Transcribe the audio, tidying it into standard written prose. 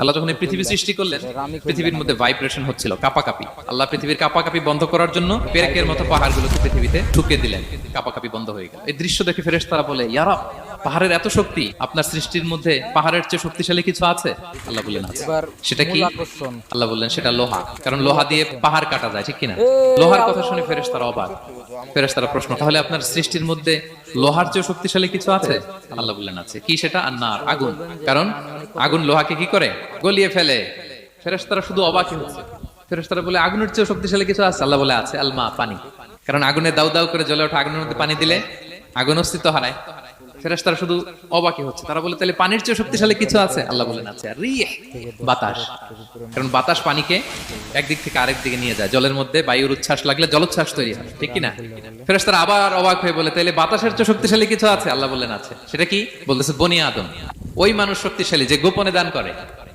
আল্লাহ যখন এই পৃথিবী সৃষ্টি করলেন, পৃথিবীর মধ্যে ভাইব্রেশন হচ্ছিল, কাঁপাকাঁপি। আল্লাহ পৃথিবীর কাঁপাকাঁপি বন্ধ করার জন্য পেরেকের মতো পাহাড়গুলোকে পৃথিবীতে ঠুকে দিলেন, কাঁপাকাঁপি বন্ধ হয়ে গেল। এই দৃশ্য দেখে ফেরেশতারা বলে, ইয়া রাব, পাহাড়ের এত শক্তি, আপনার সৃষ্টির মধ্যে পাহাড়ের চেয়ে শক্তিশালী কিছু আছে? আল্লাহ বললেন আছে। সেটা কি? আল্লাহ বললেন সেটা লোহা, কারণ লোহা দিয়ে পাহাড় কাটা যায়, ঠিক কিনা? লোহার কথা শুনে ফেরেশতারা অবাক। ফেরেশতারা প্রশ্ন, তাহলে আপনার সৃষ্টির মধ্যে লোহার চেয়ে শক্তিশালী কিছু আছে? আল্লাহ বললেন আছে। কি সেটা? আন্নার, আগুন। কারণ আগুন লোহাকে কি করে? গলিয়ে ফেলে। ফেরেশতারা শুধু অবাকই হচ্ছে। ফেরেশতারা বলে, আগুনের চেয়ে শক্তিশালী কিছু আছে? আল্লাহ বলে আছে, আল মা, পানি। কারণ আগুনে দাউ দাউ করে জ্বলে ওঠা আগুনের মধ্যে পানি দিলে আগুন অস্তিত্ব হারায়। ফেরেশতারা শুধু অবাকই হচ্ছে। তারা বলে, তাহলে পানির চেয়ে শক্তিশালী কিছু আছে? আল্লাহ বলেন আছে, রিহ, বাতাস। কারণ বাতাস পানিকে একদিক থেকে আরেক দিকে নিয়ে যায়। জলের মধ্যে বায়ুর উচ্ছ্বাস লাগলে জলোচ্ছ্বাস তৈরি হয়, ঠিক কিনা? ফেরেশতারা আবার অবাক হয়ে বলে, তাহলে বাতাসের চেয়ে শক্তিশালী কিছু আছে? আল্লাহ বললেন আছে। সেটা কি? বলতেছে বনি আদম, ওই মানুষ শক্তিশালী যে গোপনে দান করে।